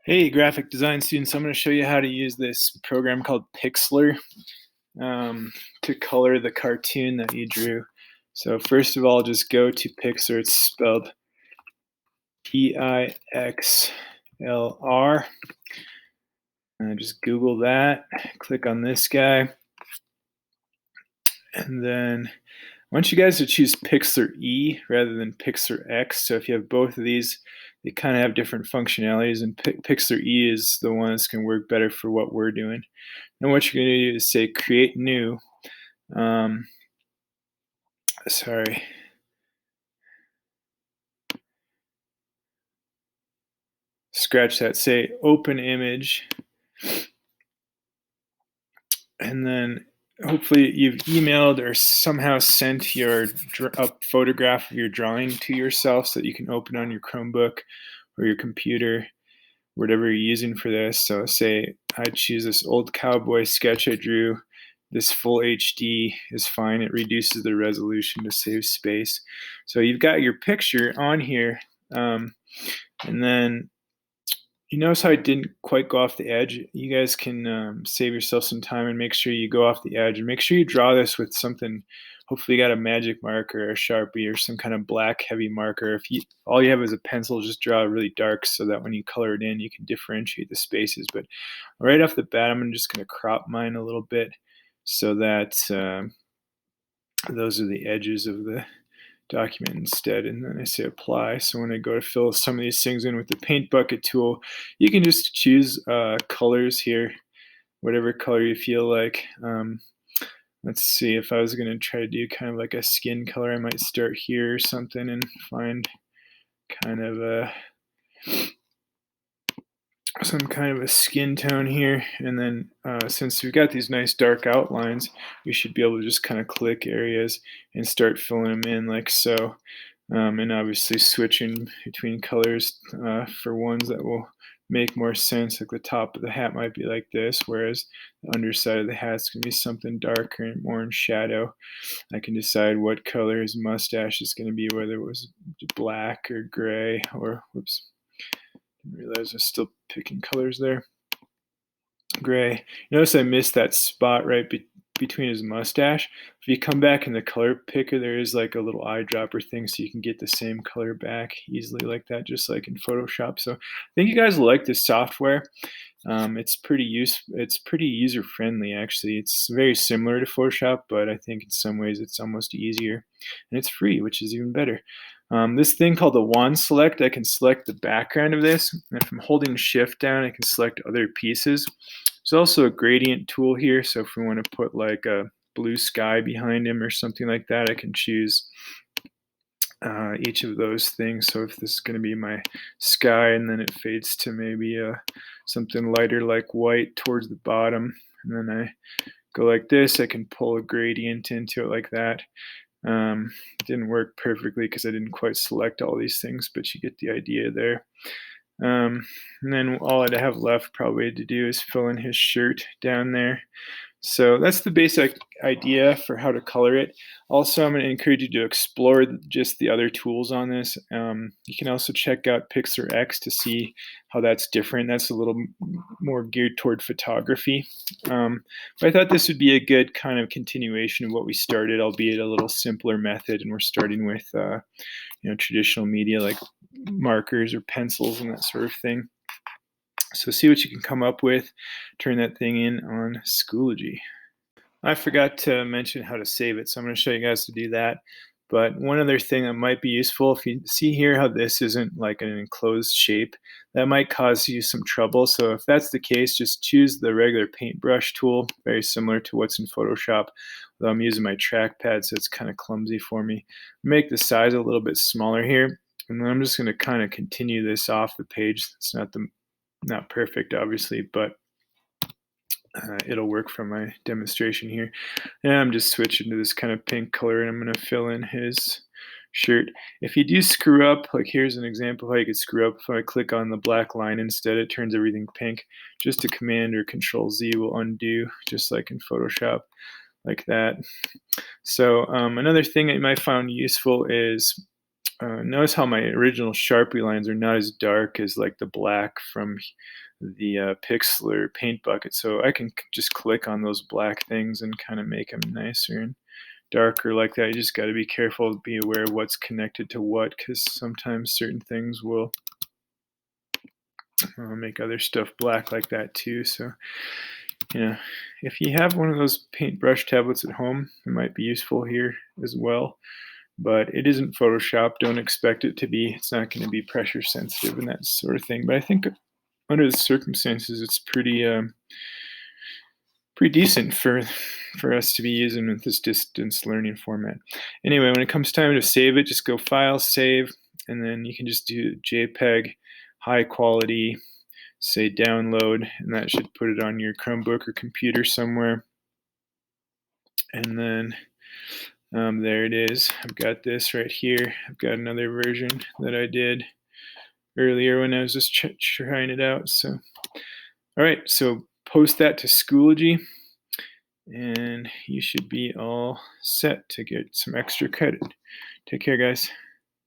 Hey, graphic design students, I'm going to show you how to use this program called Pixlr to color the cartoon that you drew. So first of all, just go to Pixlr. It's spelled Pixlr. Just Google that, click on this guy, and then I want you guys to choose Pixlr E rather than Pixlr X. So if you have both of these, they kind of have different functionalities, and Pixlr E is the one that's going to work better for what we're doing. And what you're going to do is say create new. Um, sorry. Scratch that. Say open image. And then hopefully you've emailed or somehow sent your a photograph of your drawing to yourself so that you can open on your Chromebook or your computer, whatever you're using for this. So say I choose this old cowboy sketch I drew. This full HD is fine. It reduces the resolution to save space. So you've got your picture on here, and then you notice how I didn't quite go off the edge. You guys can save yourself some time and make sure you go off the edge, and make sure you draw this with something. Hopefully you got a magic marker or a Sharpie or some kind of black heavy marker. If you all you have is a pencil, just draw really dark so that when you color it in, you can differentiate the spaces. But right off the bat, I'm just going to crop mine a little bit so that those are the edges of the document instead, and then I say apply. So when I go to fill some of these things in with the paint bucket tool, you can just choose colors here, whatever color you feel like. Let's see, if I was going to try to do kind of like a skin color, I might start here or something and find kind of some kind of a skin tone here, and then since we've got these nice dark outlines, we should be able to just kind of click areas and start filling them in like so, and obviously switching between colors for ones that will make more sense. Like the top of the hat might be like this, whereas the underside of the hat's going to be something darker and more in shadow. I can decide what color his mustache is going to be, whether it was black or gray, or whoops, didn't realize I was still picking colors there. Gray. Notice I missed that spot right between his mustache. If you come back in the color picker, there is like a little eyedropper thing so you can get the same color back easily like that, just like in Photoshop. So I think you guys will like this software. It's pretty user friendly actually. It's very similar to Photoshop, but I think in some ways it's almost easier, and it's free, which is even better. This thing called the wand select, I can select the background of this, and if I'm holding shift down, I can select other pieces. There's also a gradient tool here, so if we want to put like a blue sky behind him or something like that, I can choose each of those things. So if this is going to be my sky, and then it fades to maybe something lighter like white towards the bottom, and then I go like this, I can pull a gradient into it like that. It didn't work perfectly because I didn't quite select all these things, but you get the idea there. And then all I'd have left probably to do is fill in his shirt down there. So that's the basic idea for how to color it. Also, I'm going to encourage you to explore just the other tools on this. You can also check out Pixlr X to see how that's different. That's a little more geared toward photography. But I thought this would be a good kind of continuation of what we started, albeit a little simpler method. And we're starting with traditional media like markers or pencils and that sort of thing. So see what you can come up with. Turn that thing in on Schoology. I forgot to mention how to save it, so I'm going to show you guys to do that. But one other thing that might be useful, if you see here how this isn't like an enclosed shape, that might cause you some trouble. So if that's the case, just choose the regular paintbrush tool, very similar to what's in Photoshop. Though I'm using my trackpad, so it's kind of clumsy for me. Make the size a little bit smaller here, and then I'm just going to kind of continue this off the page. It's not perfect, obviously, but it'll work for my demonstration here. And I'm just switching to this kind of pink color, and I'm going to fill in his shirt. If you do screw up, like here's an example of how you could screw up. If I click on the black line instead, it turns everything pink. Just a Command or Control Z will undo, just like in Photoshop, like that. So another thing that you might find useful is Notice how my original Sharpie lines are not as dark as like the black from the Pixlr paint bucket. So I can just click on those black things and kind of make them nicer and darker like that. You just got to be careful, be aware of what's connected to what, because sometimes certain things will make other stuff black like that too. So, if you have one of those paintbrush tablets at home, it might be useful here as well. But it isn't Photoshop. Don't expect it to be. It's not going to be pressure sensitive and that sort of thing. But I think under the circumstances, it's pretty decent for us to be using with this distance learning format. Anyway, when it comes time to save it, just go File, Save, and then you can just do JPEG, high quality, say download, and that should put it on your Chromebook or computer somewhere. And then there it is. I've got this right here. I've got another version that I did earlier when I was just trying it out. So, all right, so post that to Schoology, and you should be all set to get some extra credit. Take care, guys.